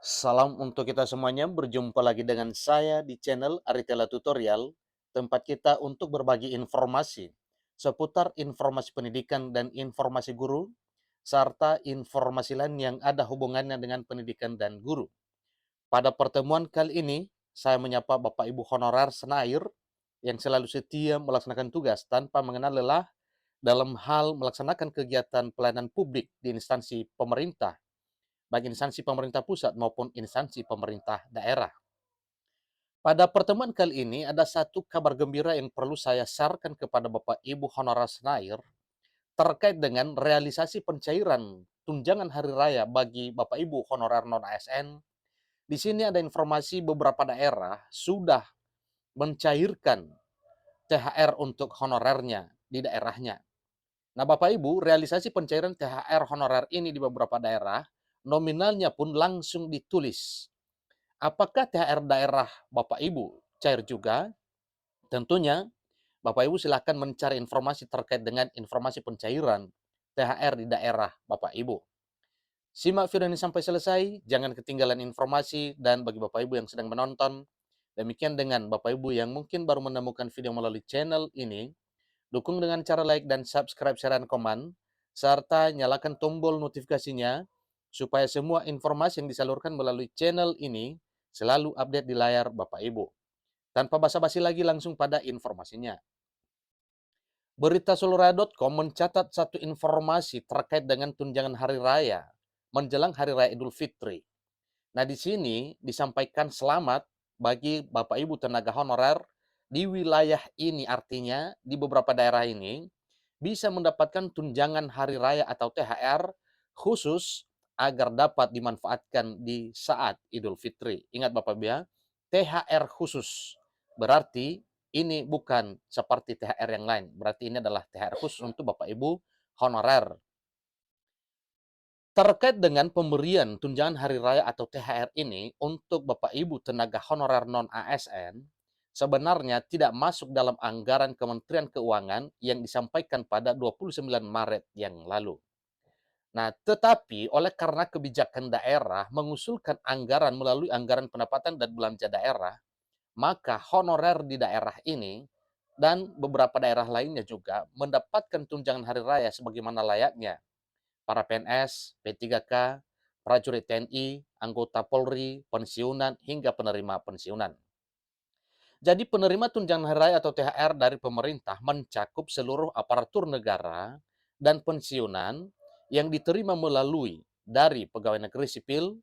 Salam untuk kita semuanya, berjumpa lagi dengan saya di channel Aritela Tutorial, tempat kita untuk berbagi informasi seputar informasi pendidikan dan informasi guru, serta informasi lain yang ada hubungannya dengan pendidikan dan guru. Pada pertemuan kali ini, saya menyapa Bapak Ibu Honorer Senair yang selalu setia melaksanakan tugas tanpa mengenal lelah dalam hal melaksanakan kegiatan pelayanan publik di instansi pemerintah, baik instansi pemerintah pusat maupun instansi pemerintah daerah. Pada pertemuan kali ini ada satu kabar gembira yang perlu saya sharekan kepada Bapak Ibu Honorer Senair terkait dengan realisasi pencairan tunjangan hari raya bagi Bapak Ibu Honorer non-ASN. Di sini ada informasi beberapa daerah sudah mencairkan THR untuk honorernya di daerahnya. Nah, Bapak Ibu, realisasi pencairan THR honorer ini di beberapa daerah, nominalnya pun langsung ditulis. Apakah THR daerah Bapak Ibu cair juga? Tentunya Bapak Ibu silakan mencari informasi terkait dengan informasi pencairan THR di daerah Bapak Ibu. Simak video ini sampai selesai, jangan ketinggalan informasi, dan bagi Bapak Ibu yang sedang menonton, demikian dengan Bapak Ibu yang mungkin baru menemukan video melalui channel ini, dukung dengan cara like dan subscribe, share, dan komen, serta nyalakan tombol notifikasinya supaya semua informasi yang disalurkan melalui channel ini selalu update di layar Bapak Ibu. Tanpa basa-basi lagi, langsung pada informasinya. Beritasolora.com mencatat satu informasi terkait dengan tunjangan hari raya menjelang hari raya Idul Fitri. Nah, di sini disampaikan selamat bagi Bapak Ibu tenaga honorer di wilayah ini, artinya di beberapa daerah ini bisa mendapatkan tunjangan hari raya atau THR khusus agar dapat dimanfaatkan di saat Idul Fitri. Ingat Bapak Ibu ya, THR khusus berarti ini bukan seperti THR yang lain. Berarti ini adalah THR khusus untuk Bapak Ibu honorer. Terkait dengan pemberian tunjangan hari raya atau THR ini untuk Bapak Ibu tenaga honorer non-ASN, sebenarnya tidak masuk dalam anggaran Kementerian Keuangan yang disampaikan pada 29 Maret yang lalu. Nah, tetapi oleh karena kebijakan daerah mengusulkan anggaran melalui anggaran pendapatan dan belanja daerah, maka honorer di daerah ini dan beberapa daerah lainnya juga mendapatkan tunjangan hari raya sebagaimana layaknya para PNS, P3K, prajurit TNI, anggota Polri, pensiunan, hingga penerima pensiunan. Jadi penerima tunjangan hari raya atau THR dari pemerintah mencakup seluruh aparatur negara dan pensiunan yang diterima melalui dari pegawai negeri sipil,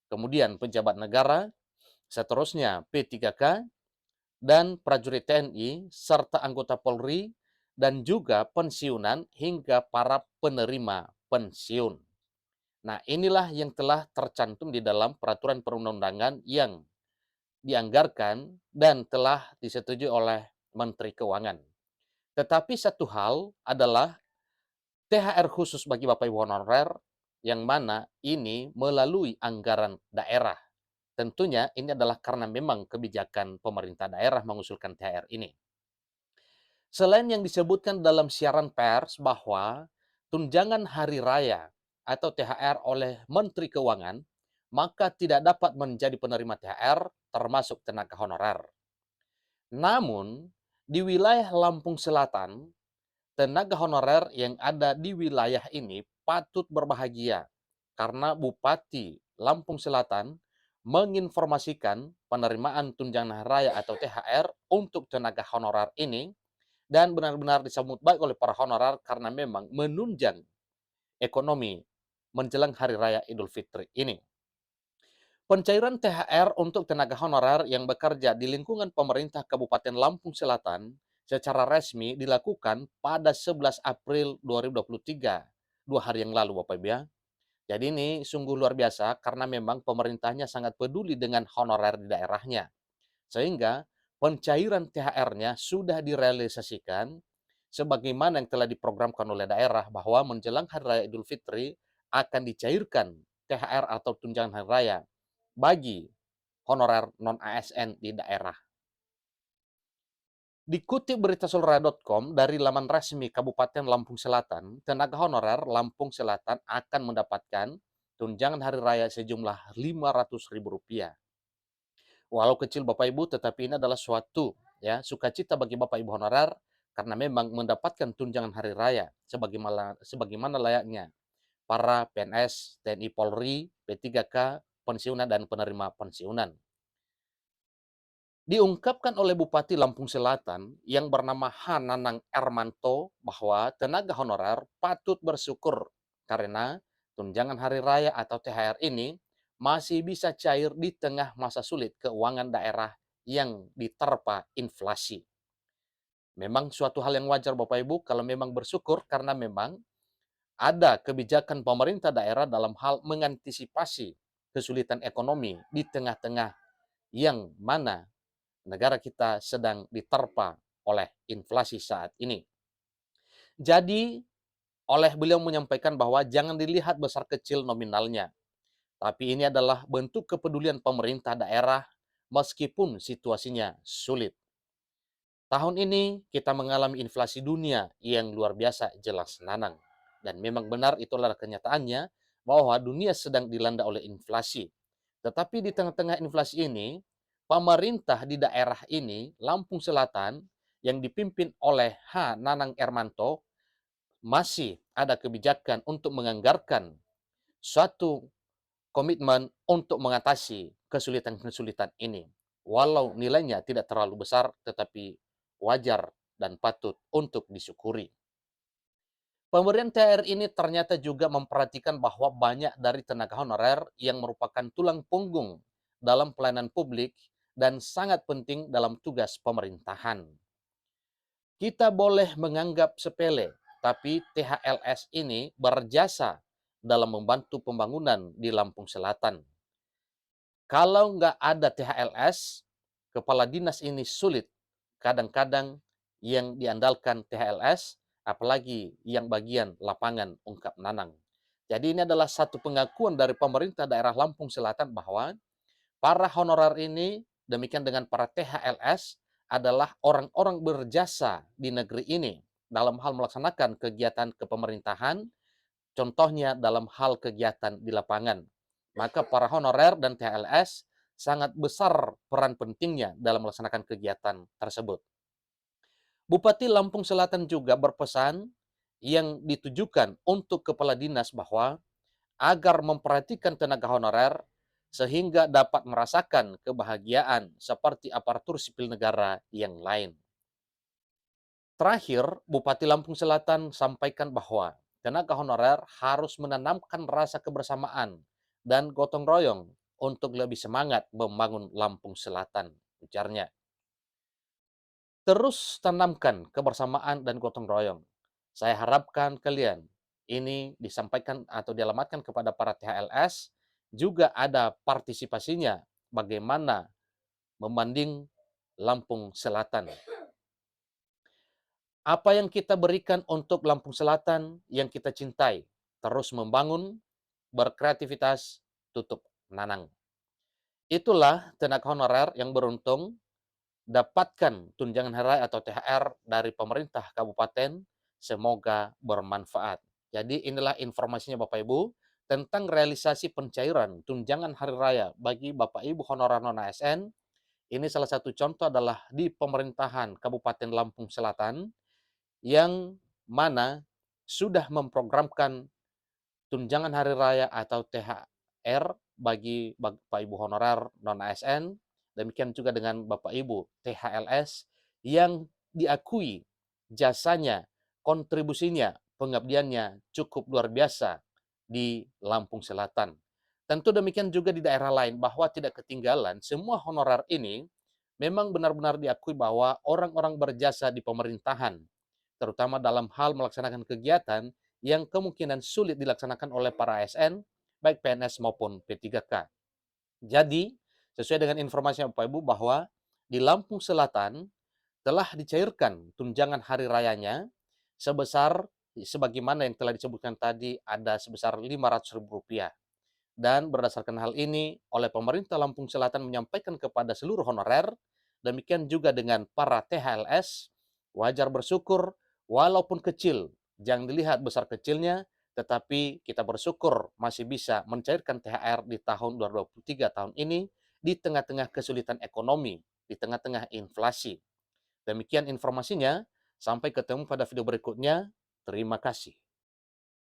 kemudian pejabat negara, seterusnya P3K, dan prajurit TNI, serta anggota Polri, dan juga pensiunan hingga para penerima pensiun. Nah, inilah yang telah tercantum di dalam peraturan perundang-undangan yang dianggarkan dan telah disetujui oleh Menteri Keuangan. Tetapi satu hal adalah THR khusus bagi Bapak Ibu honorer yang mana ini melalui anggaran daerah. Tentunya ini adalah karena memang kebijakan pemerintah daerah mengusulkan THR ini. Selain yang disebutkan dalam siaran pers bahwa tunjangan hari raya atau THR oleh Menteri Keuangan, maka tidak dapat menjadi penerima THR termasuk tenaga honorer. Namun, di wilayah Lampung Selatan, tenaga honorer yang ada di wilayah ini patut berbahagia karena Bupati Lampung Selatan menginformasikan penerimaan tunjangan hari raya atau THR untuk tenaga honorer ini dan benar-benar disambut baik oleh para honorer karena memang menunjang ekonomi menjelang Hari Raya Idul Fitri ini. Pencairan THR untuk tenaga honorer yang bekerja di lingkungan pemerintah Kabupaten Lampung Selatan secara resmi dilakukan pada 11 April 2023, 2 hari yang lalu Bapak Ibu ya. Jadi ini sungguh luar biasa karena memang pemerintahnya sangat peduli dengan honorer di daerahnya. Sehingga pencairan THR-nya sudah direalisasikan sebagaimana yang telah diprogramkan oleh daerah bahwa menjelang Hari Raya Idul Fitri akan dicairkan THR atau tunjangan hari raya bagi honorer non-ASN di daerah. Dikutip beritasolera.com dari laman resmi Kabupaten Lampung Selatan, tenaga honorer Lampung Selatan akan mendapatkan tunjangan hari raya sejumlah Rp500.000. Walau kecil Bapak Ibu, tetapi ini adalah suatu ya sukacita bagi Bapak Ibu honorer karena memang mendapatkan tunjangan hari raya sebagaimana layaknya para PNS, TNI Polri, P3K, pensiunan dan penerima pensiunan. Diungkapkan oleh Bupati Lampung Selatan yang bernama Hananang Ermanto bahwa tenaga honorer patut bersyukur karena tunjangan hari raya atau THR ini masih bisa cair di tengah masa sulit keuangan daerah yang diterpa inflasi. Memang suatu hal yang wajar Bapak Ibu kalau memang bersyukur karena memang ada kebijakan pemerintah daerah dalam hal mengantisipasi kesulitan ekonomi di tengah-tengah yang mana negara kita sedang diterpa oleh inflasi saat ini. Jadi, oleh beliau menyampaikan bahwa jangan dilihat besar kecil nominalnya, tapi ini adalah bentuk kepedulian pemerintah daerah meskipun situasinya sulit. Tahun ini kita mengalami inflasi dunia yang luar biasa jelas nanang. Dan memang benar itulah kenyataannya bahwa dunia sedang dilanda oleh inflasi. Tetapi di tengah-tengah inflasi ini, pemerintah di daerah ini, Lampung Selatan, yang dipimpin oleh H. Nanang Ermanto, masih ada kebijakan untuk menganggarkan suatu komitmen untuk mengatasi kesulitan-kesulitan ini. Walau nilainya tidak terlalu besar, tetapi wajar dan patut untuk disyukuri. Pemberian THR ini ternyata juga memperhatikan bahwa banyak dari tenaga honorer yang merupakan tulang punggung dalam pelayanan publik dan sangat penting dalam tugas pemerintahan. Kita boleh menganggap sepele, tapi THLS ini berjasa dalam membantu pembangunan di Lampung Selatan. Kalau nggak ada THLS, kepala dinas ini sulit. Kadang-kadang yang diandalkan THLS, apalagi yang bagian lapangan, ungkap Nanang. Jadi ini adalah satu pengakuan dari pemerintah daerah Lampung Selatan bahwa para honorer ini, demikian dengan para THLS, adalah orang-orang berjasa di negeri ini dalam hal melaksanakan kegiatan kepemerintahan, contohnya dalam hal kegiatan di lapangan. Maka para honorer dan THLS sangat besar peran pentingnya dalam melaksanakan kegiatan tersebut. Bupati Lampung Selatan juga berpesan yang ditujukan untuk kepala dinas bahwa agar memperhatikan tenaga honorer sehingga dapat merasakan kebahagiaan seperti aparatur sipil negara yang lain. Terakhir, Bupati Lampung Selatan sampaikan bahwa tenaga honorer harus menanamkan rasa kebersamaan dan gotong royong untuk lebih semangat membangun Lampung Selatan, ujarnya. Terus tanamkan kebersamaan dan gotong royong. Saya harapkan kalian ini disampaikan atau dialamatkan kepada para THLS, juga ada partisipasinya bagaimana membanding Lampung Selatan. Apa yang kita berikan untuk Lampung Selatan yang kita cintai, terus membangun, berkreativitas, tutup Nanang. Itulah tenaga honorer yang beruntung dapatkan tunjangan hari raya atau THR dari pemerintah kabupaten, semoga bermanfaat. Jadi inilah informasinya Bapak Ibu tentang realisasi pencairan tunjangan hari raya bagi Bapak Ibu honorer non-ASN. Ini salah satu contoh adalah di pemerintahan Kabupaten Lampung Selatan yang mana sudah memprogramkan tunjangan hari raya atau THR bagi Bapak Ibu honorer non-ASN, demikian juga dengan Bapak Ibu THLS yang diakui jasanya, kontribusinya, pengabdiannya cukup luar biasa di Lampung Selatan. Tentu demikian juga di daerah lain bahwa tidak ketinggalan semua honorer ini memang benar-benar diakui bahwa orang-orang berjasa di pemerintahan, terutama dalam hal melaksanakan kegiatan yang kemungkinan sulit dilaksanakan oleh para ASN, baik PNS maupun P3K. Jadi, sesuai dengan informasi Bapak Ibu bahwa di Lampung Selatan telah dicairkan tunjangan hari rayanya sebesar sebagaimana yang telah disebutkan tadi ada sebesar Rp500.000. Dan berdasarkan hal ini, oleh pemerintah Lampung Selatan menyampaikan kepada seluruh honorer, demikian juga dengan para THLS, wajar bersyukur walaupun kecil, jangan dilihat besar kecilnya, tetapi kita bersyukur masih bisa mencairkan THR di tahun 2023 tahun ini di tengah-tengah kesulitan ekonomi, di tengah-tengah inflasi. Demikian informasinya, sampai ketemu pada video berikutnya. Terima kasih.